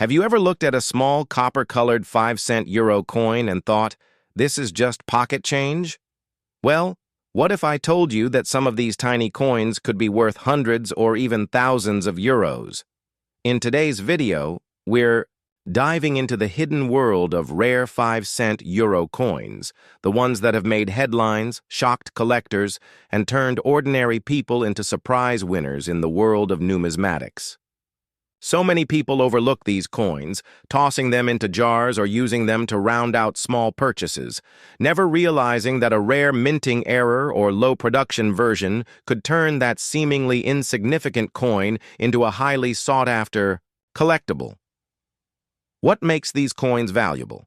Have you ever looked at a small copper-colored 5-cent euro coin and thought, this is just pocket change? Well, what if I told you that some of these tiny coins could be worth hundreds or even thousands of euros? In today's video, we're diving into the hidden world of rare 5-cent euro coins, the ones that have made headlines, shocked collectors, and turned ordinary people into surprise winners in the world of numismatics. So many people overlook these coins, tossing them into jars or using them to round out small purchases, never realizing that a rare minting error or low production version could turn that seemingly insignificant coin into a highly sought-after collectible. What makes these coins valuable?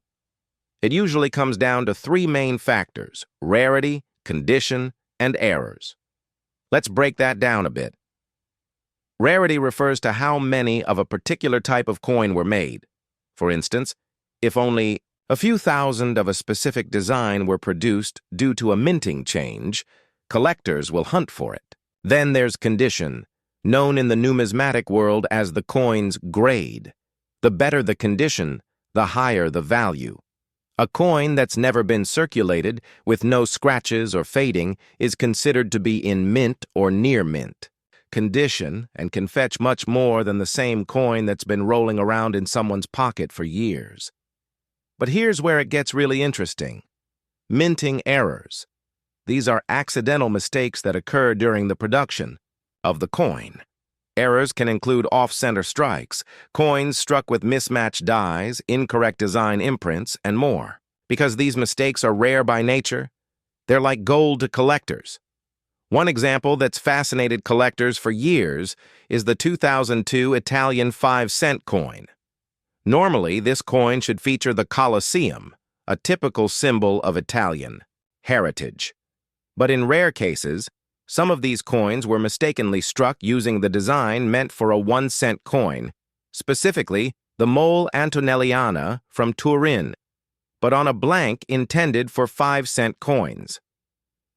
It usually comes down to three main factors: rarity, condition, and errors. Let's break that down a bit. Rarity refers to how many of a particular type of coin were made. For instance, if only a few thousand of a specific design were produced due to a minting change, collectors will hunt for it. Then there's condition, known in the numismatic world as the coin's grade. The better the condition, the higher the value. A coin that's never been circulated, with no scratches or fading, is considered to be in mint or near mint condition and can fetch much more than the same coin that's been rolling around in someone's pocket for years. But here's where it gets really interesting. Minting errors. These are accidental mistakes that occur during the production of the coin. Errors can include off-center strikes, coins struck with mismatched dies, incorrect design imprints, and more. Because these mistakes are rare by nature, they're like gold to collectors. One example that's fascinated collectors for years is the 2002 Italian 5-cent coin. Normally, this coin should feature the Colosseum, a typical symbol of Italian heritage. But in rare cases, some of these coins were mistakenly struck using the design meant for a 1-cent coin, specifically the Mole Antonelliana from Turin, but on a blank intended for 5-cent coins.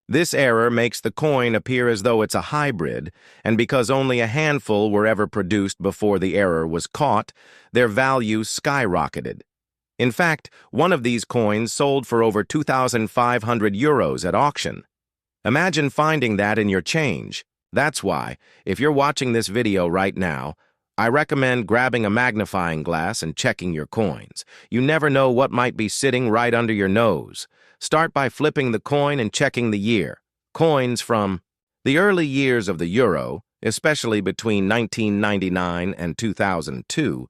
This error makes the coin appear as though it's a hybrid, and because only a handful were ever produced before the error was caught, their value skyrocketed. In fact, one of these coins sold for over 2,500 euros at auction. Imagine finding that in your change. That's why, if you're watching this video right now, I recommend grabbing a magnifying glass and checking your coins. You never know what might be sitting right under your nose. Start by flipping the coin and checking the year. Coins from the early years of the euro, especially between 1999 and 2002,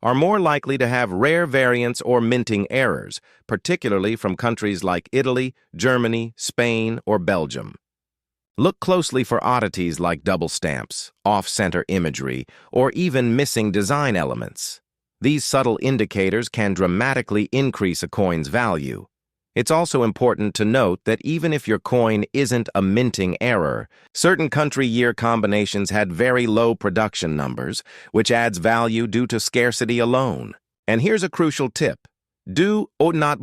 are more likely to have rare variants or minting errors, particularly from countries like Italy, Germany, Spain, or Belgium. Look closely for oddities like double stamps, off-center imagery, or even missing design elements. These subtle indicators can dramatically increase a coin's value. It's also important to note that even if your coin isn't a minting error, certain country-year combinations had very low production numbers, which adds value due to scarcity alone. And here's a crucial tip. Do not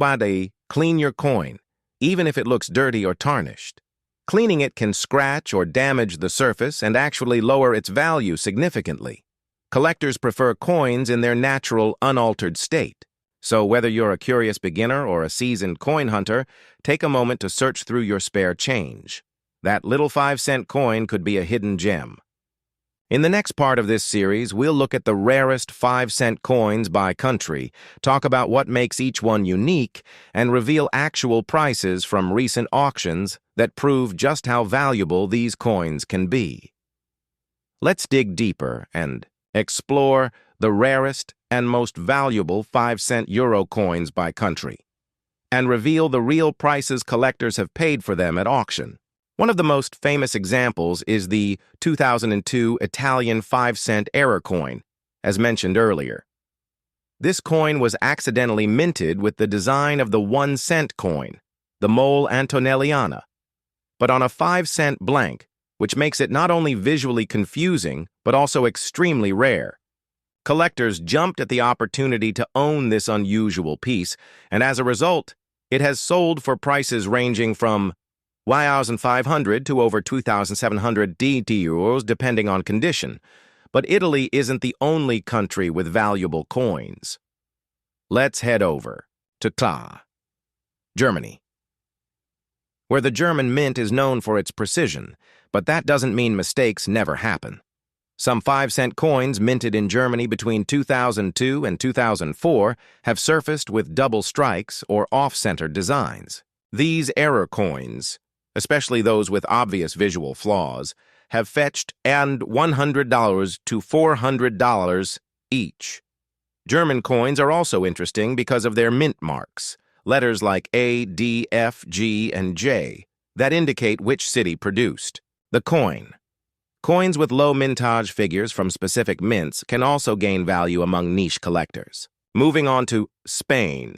clean your coin, even if it looks dirty or tarnished. Cleaning it can scratch or damage the surface and actually lower its value significantly. Collectors prefer coins in their natural, unaltered state. So whether you're a curious beginner or a seasoned coin hunter, take a moment to search through your spare change. That little 5-cent coin could be a hidden gem. In the next part of this series, we'll look at the rarest 5-cent coins by country, talk about what makes each one unique, and reveal actual prices from recent auctions that prove just how valuable these coins can be. Let's dig deeper and explore the rarest and most valuable 5-cent euro coins by country, and reveal the real prices collectors have paid for them at auction. One of the most famous examples is the 2002 Italian 5-cent error coin, as mentioned earlier. This coin was accidentally minted with the design of the 1-cent coin, the Mole Antonelliana, but on a 5-cent blank, which makes it not only visually confusing, but also extremely rare. Collectors jumped at the opportunity to own this unusual piece, and as a result, it has sold for prices ranging from 1,500 to over 2,700 euros depending on condition. But Italy isn't the only country with valuable coins. Let's head over to Germany, where the German mint is known for its precision, but that doesn't mean mistakes never happen. Some 5-cent coins minted in Germany between 2002 and 2004 have surfaced with double strikes or off-center designs. These error coins, especially those with obvious visual flaws, have fetched $100 to $400 each. German coins are also interesting because of their mint marks, letters like A, D, F, G, and J, that indicate which city produced the coin. Coins with low mintage figures from specific mints can also gain value among niche collectors. Moving on to Spain.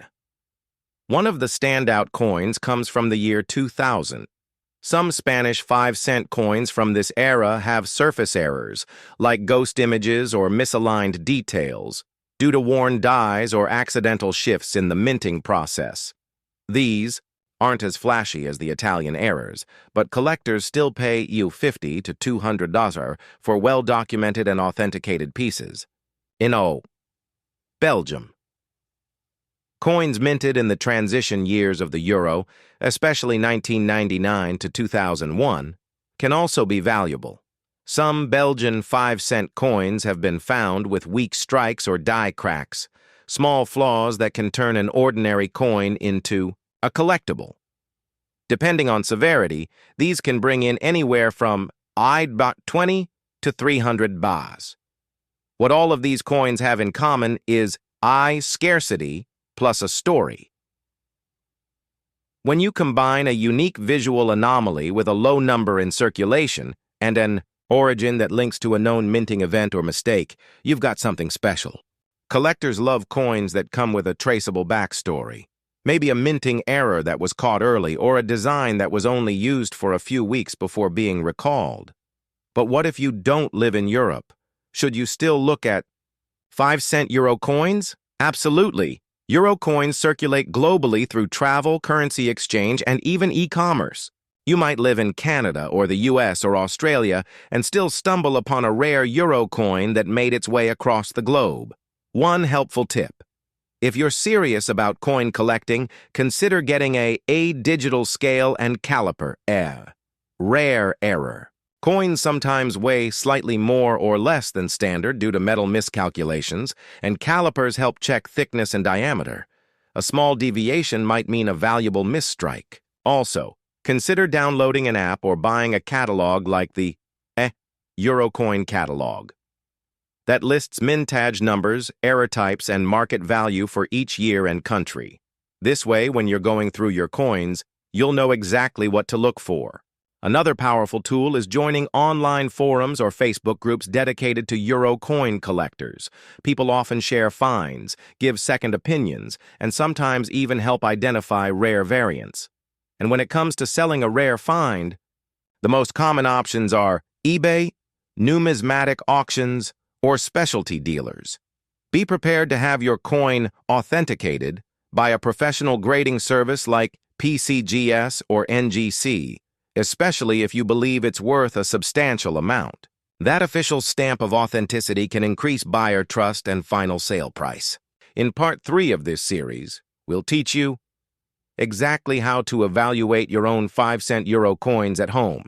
One of the standout coins comes from the year 2000. Some Spanish 5-cent coins from this era have surface errors, like ghost images or misaligned details, due to worn dies or accidental shifts in the minting process. These aren't as flashy as the Italian errors, but collectors still pay you $50 to $200 for well-documented and authenticated pieces. In Belgium. Coins minted in the transition years of the euro, especially 1999 to 2001, can also be valuable. Some Belgian 5-cent coins have been found with weak strikes or die cracks, small flaws that can turn an ordinary coin into a collectible. Depending on severity, these can bring in anywhere from 20 to 300 bas. What all of these coins have in common is scarcity plus a story. When you combine a unique visual anomaly with a low number in circulation and an origin that links to a known minting event or mistake, you've got something special. Collectors love coins that come with a traceable backstory. Maybe a minting error that was caught early or a design that was only used for a few weeks before being recalled. But what if you don't live in Europe? Should you still look at 5-cent euro coins? Absolutely. Euro coins circulate globally through travel, currency exchange, and even e-commerce. You might live in Canada or the US or Australia and still stumble upon a rare euro coin that made its way across the globe. One helpful tip. If you're serious about coin collecting, consider getting a digital scale and caliper, rare error. Coins sometimes weigh slightly more or less than standard due to metal miscalculations, and calipers help check thickness and diameter. A small deviation might mean a valuable misstrike. Also, consider downloading an app or buying a catalog like the Eurocoin catalog that lists mintage numbers, error types, and market value for each year and country. This way, when you're going through your coins, you'll know exactly what to look for. Another powerful tool is joining online forums or Facebook groups dedicated to euro coin collectors. People often share finds, give second opinions, and sometimes even help identify rare variants. And when it comes to selling a rare find, the most common options are eBay, numismatic auctions, or specialty dealers. Be prepared to have your coin authenticated by a professional grading service like PCGS or NGC, especially if you believe it's worth a substantial amount. That official stamp of authenticity can increase buyer trust and final sale price. In part 3 of this series, we'll teach you exactly how to evaluate your own 5-cent euro coins at home,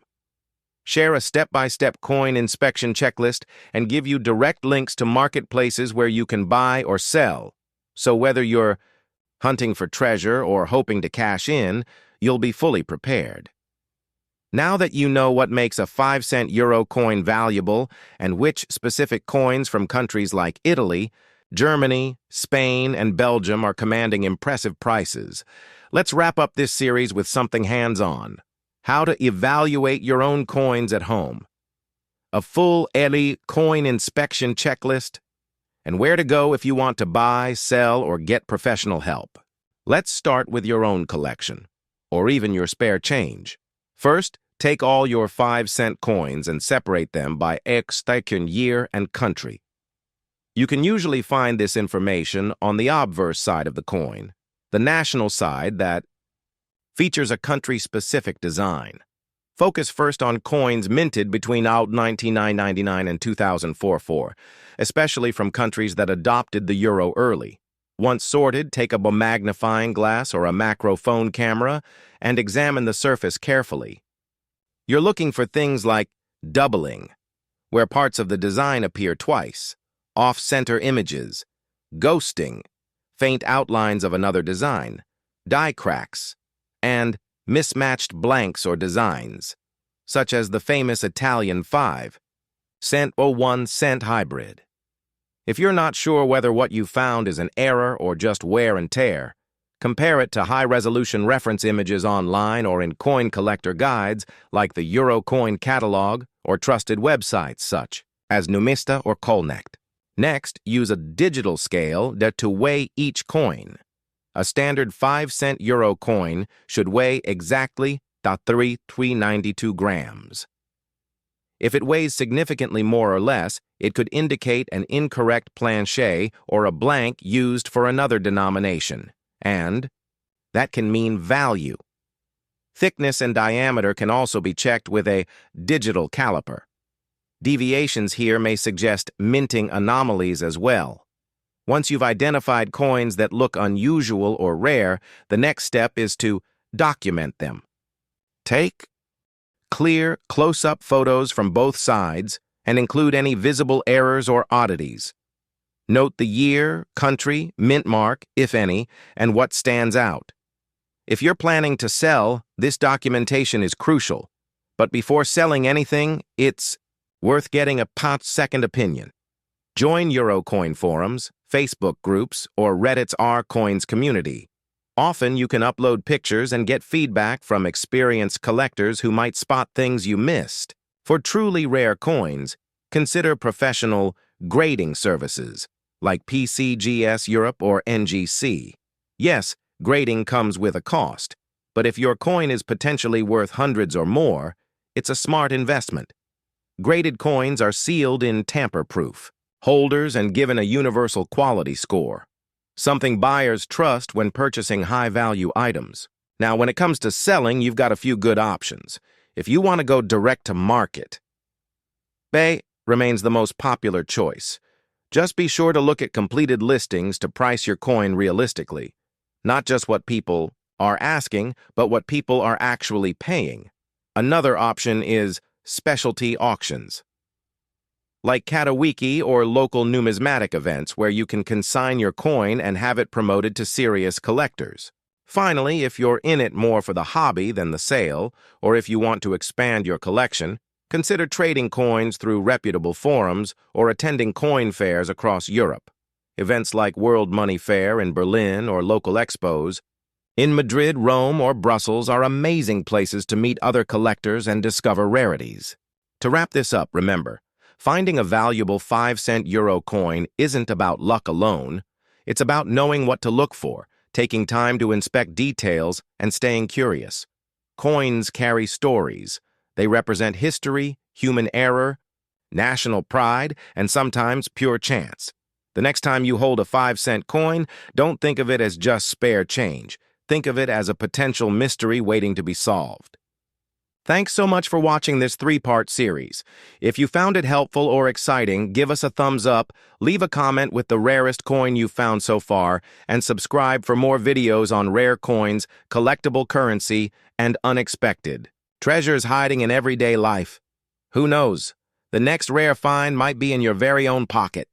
share a step-by-step coin inspection checklist, and give you direct links to marketplaces where you can buy or sell. So whether you're hunting for treasure or hoping to cash in, you'll be fully prepared. Now that you know what makes a 5-cent euro coin valuable and which specific coins from countries like Italy, Germany, Spain, and Belgium are commanding impressive prices, let's wrap up this series with something hands-on: how to evaluate your own coins at home, a full coin inspection checklist, and where to go if you want to buy, sell, or get professional help. Let's start with your own collection, or even your spare change. First, take all your 5-cent coins and separate them by year and country. You can usually find this information on the obverse side of the coin, the national side that features a country-specific design. Focus first on coins minted between 1999 and 2004, especially from countries that adopted the euro early. Once sorted, take up a magnifying glass or a macro phone camera and examine the surface carefully. You're looking for things like doubling, where parts of the design appear twice, off-center images, ghosting, faint outlines of another design, die cracks, and mismatched blanks or designs, such as the famous Italian 5-cent or 1-cent hybrid. If you're not sure whether what you found is an error or just wear and tear, compare it to high-resolution reference images online or in coin collector guides like the Euro Coin Catalog or trusted websites such as Numista or Colnect. Next, use a digital scale to weigh each coin. A standard 5-cent euro coin should weigh exactly 392 grams. If it weighs significantly more or less, it could indicate an incorrect planche or a blank used for another denomination, and that can mean value. Thickness and diameter can also be checked with a digital caliper. Deviations here may suggest minting anomalies as well. Once you've identified coins that look unusual or rare, the next step is to document them. Take clear, close-up photos from both sides and include any visible errors or oddities. Note the year, country, mint mark, if any, and what stands out. If you're planning to sell, this documentation is crucial. But before selling anything, it's worth getting a second opinion. Join Eurocoin forums, Facebook groups, or Reddit's R-Coins community. Often you can upload pictures and get feedback from experienced collectors who might spot things you missed. For truly rare coins, consider professional grading services like PCGS Europe or NGC. Yes, grading comes with a cost, but if your coin is potentially worth hundreds or more, it's a smart investment. Graded coins are sealed in tamper-proof holders and given a universal quality score, something buyers trust when purchasing high-value items. Now, when it comes to selling, you've got a few good options. If you want to go direct to market, eBay remains the most popular choice. Just be sure to look at completed listings to price your coin realistically. Not just what people are asking, but what people are actually paying. Another option is specialty auctions, like Katawiki or local numismatic events where you can consign your coin and have it promoted to serious collectors. Finally, if you're in it more for the hobby than the sale, or if you want to expand your collection, consider trading coins through reputable forums or attending coin fairs across Europe. Events like World Money Fair in Berlin or local expos in Madrid, Rome, or Brussels are amazing places to meet other collectors and discover rarities. To wrap this up, remember, finding a valuable 5-cent euro coin isn't about luck alone. It's about knowing what to look for, taking time to inspect details, and staying curious. Coins carry stories. They represent history, human error, national pride, and sometimes pure chance. The next time you hold a 5-cent coin, don't think of it as just spare change. Think of it as a potential mystery waiting to be solved. Thanks so much for watching this 3-part series. If you found it helpful or exciting, give us a thumbs up, leave a comment with the rarest coin you've found so far, and subscribe for more videos on rare coins, collectible currency, and unexpected treasures hiding in everyday life. Who knows? The next rare find might be in your very own pocket.